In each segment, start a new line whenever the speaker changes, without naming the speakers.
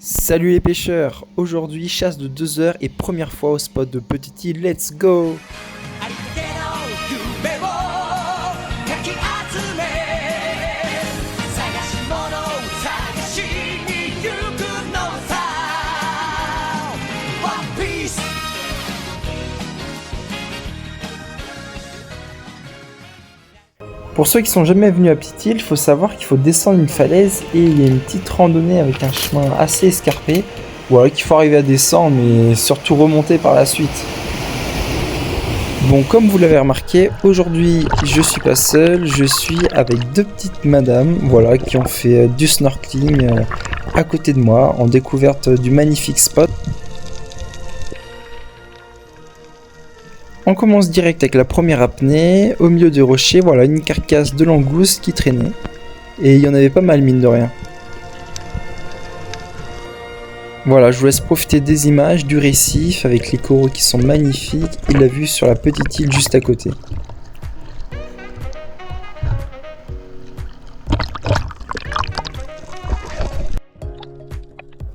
Salut les pêcheurs, aujourd'hui chasse de 2 heures et première fois au spot de Petite Île, let's go! Pour ceux qui sont jamais venus à Petite Île, il faut savoir qu'il faut descendre une falaise et il y a une petite randonnée avec un chemin assez escarpé. Voilà, qu'il faut arriver à descendre mais surtout remonter par la suite. Bon, comme vous l'avez remarqué, aujourd'hui je suis pas seul, je suis avec deux petites madames, voilà, qui ont fait du snorkeling à côté de moi en découverte du magnifique spot. On commence direct avec la première apnée, au milieu des rochers, voilà une carcasse de langouste qui traînait. Et il y en avait pas mal mine de rien. Voilà, je vous laisse profiter des images, du récif avec les coraux qui sont magnifiques et la vue sur la petite île juste à côté.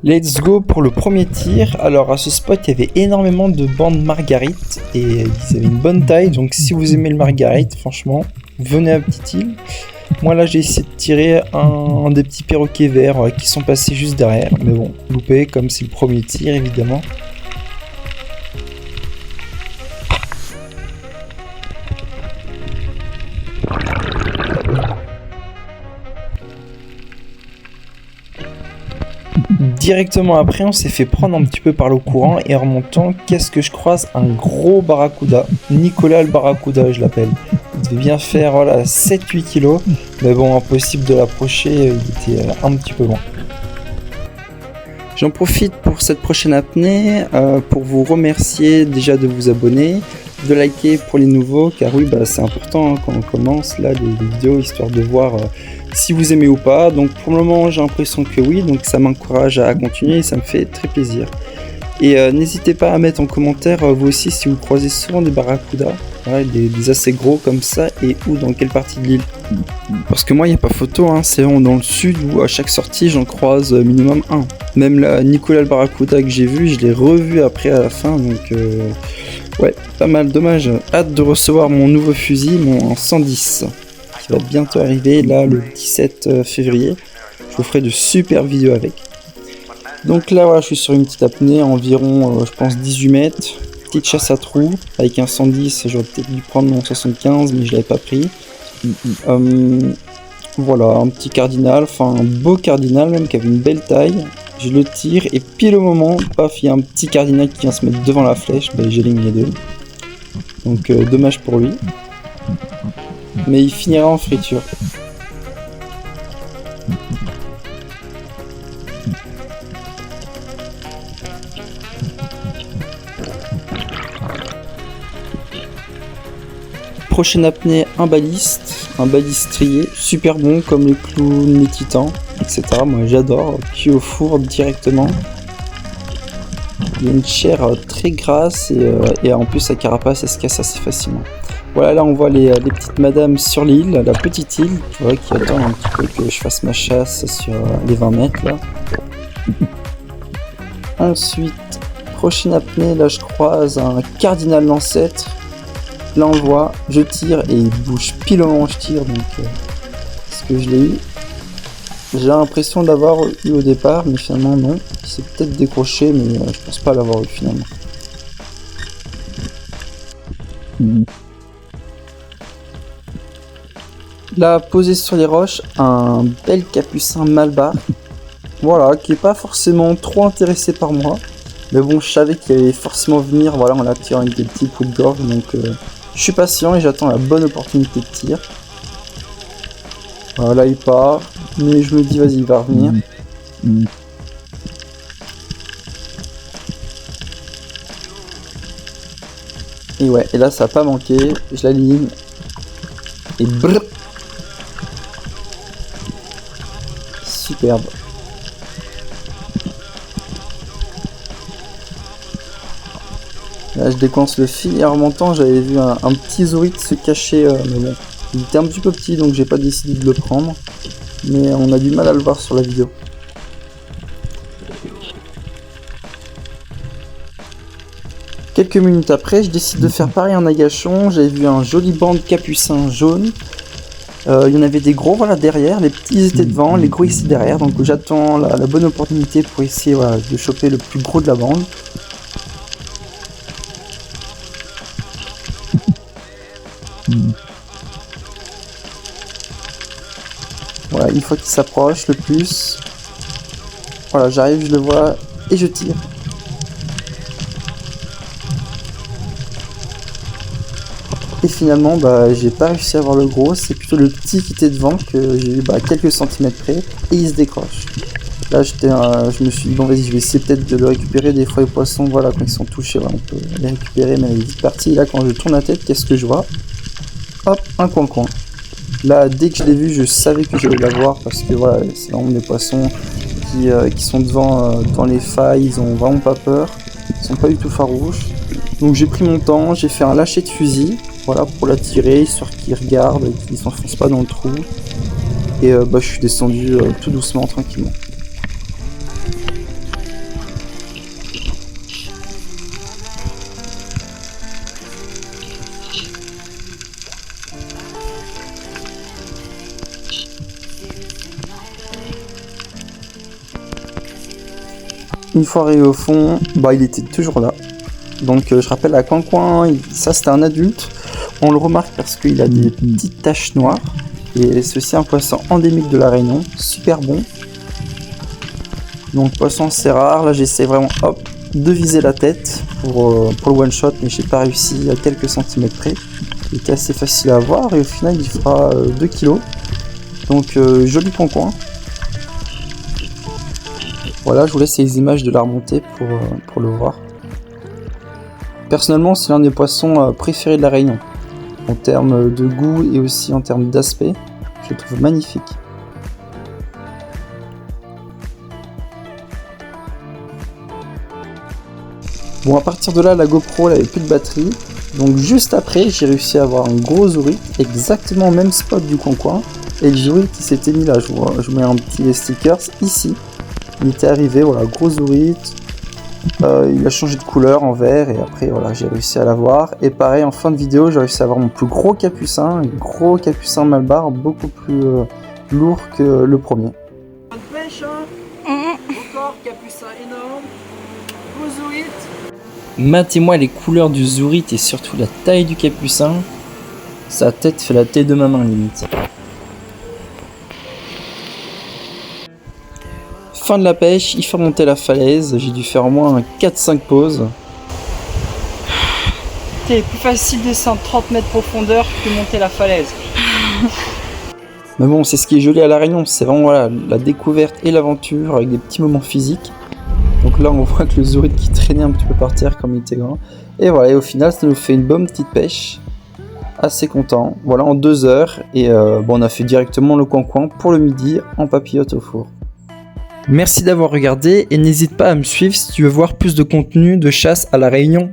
Let's go pour le premier tir. Alors à ce spot il y avait énormément de bandes marguerites et ils avaient une bonne taille, donc si vous aimez le marguerite, franchement venez à Petite Île. Moi là j'ai essayé de tirer un des petits perroquets verts qui sont passés juste derrière, mais bon, loupé comme c'est le premier tir évidemment. Directement après, on s'est fait prendre un petit peu par l'eau courant et en remontant, qu'est-ce que je croise? Un gros barracuda, Nicolas le barracuda je l'appelle. Il devait bien faire voilà, 7-8 kilos, mais bon, impossible de l'approcher, il était un petit peu loin. J'en profite pour cette prochaine apnée pour vous remercier déjà de vous abonner, de liker pour les nouveaux, car oui, c'est important quand on commence là les vidéos, histoire de voir si vous aimez ou pas. Donc pour le moment j'ai l'impression que oui, donc ça m'encourage à continuer et ça me fait très plaisir. Et n'hésitez pas à mettre en commentaire vous aussi si vous croisez souvent des barracudas, ouais, des assez gros comme ça, et où dans quelle partie de l'île. Parce que moi il n'y a pas photo, hein, c'est vraiment dans le sud où à chaque sortie j'en croise minimum un. Même là Nicolas le barracuda que j'ai vu, je l'ai revu après à la fin, donc ouais, pas mal, dommage. Hâte de recevoir mon nouveau fusil, mon 110, qui va bientôt arriver là le 17 février. Je vous ferai de super vidéos avec. Donc là voilà, je suis sur une petite apnée, environ je pense 18 mètres, petite chasse à trous, avec un 110, j'aurais peut-être dû prendre mon 75 mais je l'avais pas pris. Voilà, un petit cardinal, enfin un beau cardinal même qui avait une belle taille. Je le tire et pile au moment, paf, il y a un petit cardinal qui vient se mettre devant la flèche, j'élimine les deux. Donc dommage pour lui. Mais il finira en friture. Prochaine apnée, un baliste strié, super bon comme les clowns, les titans, etc. Moi j'adore, cuit au four directement. Il y a une chair très grasse et en plus sa carapace elle se casse assez facilement. Voilà, là on voit les petites madames sur l'île, la petite île, tu vois, qui attendent un petit peu que je fasse ma chasse sur les 20 mètres là. Ensuite, prochaine apnée, là je croise un cardinal l'ancêtre. Là on le voit, je tire et il bouge pile au moment où je tire, donc est-ce que je l'ai eu? J'ai l'impression d'avoir eu au départ, mais finalement non. Il s'est peut-être décroché, mais je pense pas l'avoir eu finalement. Là, posé sur les roches, un bel capucin malbar. Voilà, qui est pas forcément trop intéressé par moi. Mais bon, je savais qu'il allait forcément venir, voilà, en l'attirant avec des petits coups de gorge, donc je suis patient et j'attends la bonne opportunité de tir. Voilà, il part, mais je me dis vas-y, il va revenir. Et ouais, et là ça a pas manqué, je l'aligne. Et brrr. Superbe. Là je décoince le fil et en remontant j'avais vu un petit zourite se cacher, mais bon, il était un petit peu petit donc j'ai pas décidé de le prendre, mais on a du mal à le voir sur la vidéo. Quelques minutes après, je décide de faire pareil en agachon. J'avais vu un joli banc de capucins jaunes. Il y en avait des gros voilà, derrière, les petits étaient devant, les gros ici derrière. Donc j'attends la bonne opportunité pour essayer voilà, de choper le plus gros de la bande. Voilà, une fois qu'il s'approche le plus, voilà, j'arrive, je le vois et je tire. Et finalement, j'ai pas réussi à avoir le gros, c'est plutôt le petit qui était devant que j'ai eu quelques centimètres près et il se décroche. Là, je me suis dit, bon, vas-y, je vais essayer peut-être de le récupérer. Des fois, les poissons, voilà, quand ils sont touchés, voilà, on peut les récupérer, mais il est vite parti. Et là, quand je tourne la tête, qu'est-ce que je vois? Hop, un coin-coin. Là, dès que je l'ai vu, je savais que j'allais l'avoir parce que voilà, c'est vraiment des poissons qui sont devant dans les failles, ils ont vraiment pas peur, ils sont pas du tout farouches. Donc j'ai pris mon temps, j'ai fait un lâcher de fusil, voilà, pour l'attirer, histoire qu'il regarde, qu'il s'enfonce pas dans le trou. Et je suis descendu tout doucement, tranquillement. Une fois arrivé au fond, il était toujours là. Donc je rappelle à coin-coin, ça c'était un adulte. On le remarque parce qu'il a des petites taches noires. Et ceci est un poisson endémique de la Réunion, super bon. Donc poisson c'est rare, là j'essaie vraiment de viser la tête pour le one shot, mais j'ai pas réussi à quelques centimètres près. Il était assez facile à avoir et au final il fera 2 kg. Donc joli coin-coin. Voilà, je vous laisse les images de la remontée pour le voir. Personnellement, c'est l'un des poissons préférés de la Réunion. En termes de goût et aussi en termes d'aspect, je le trouve magnifique. Bon, à partir de là, la GoPro elle avait plus de batterie. Donc juste après, j'ai réussi à avoir un gros zourite, exactement au même spot du coin-coin. Et le zourite il s'était mis là, je vous mets un petit sticker ici. Il était arrivé, voilà, gros zourite. Il a changé de couleur en vert et après voilà, j'ai réussi à l'avoir. Et pareil, en fin de vidéo, j'ai réussi à avoir mon plus gros capucin, un gros capucin Malbar, beaucoup plus lourd que le premier.
Pêche, hein. Encore capucin énorme, gros zourite.
Matez-moi les couleurs du zourite et surtout la taille du capucin. Sa tête fait la taille de ma main limite. Fin de la pêche, il fait remonter la falaise, j'ai dû faire au moins 4-5 pauses.
C'est plus facile de descendre 30 mètres profondeur que monter la falaise.
Mais bon, c'est ce qui est joli à La Réunion, c'est vraiment voilà, la découverte et l'aventure avec des petits moments physiques. Donc là on voit que le zourite qui traînait un petit peu par terre comme il était grand. Et voilà, et au final ça nous fait une bonne petite pêche. Assez content, voilà en 2 heures. Et on a fait directement le coin-coin pour le midi en papillote au four. Merci d'avoir regardé et n'hésite pas à me suivre si tu veux voir plus de contenu de chasse à La Réunion.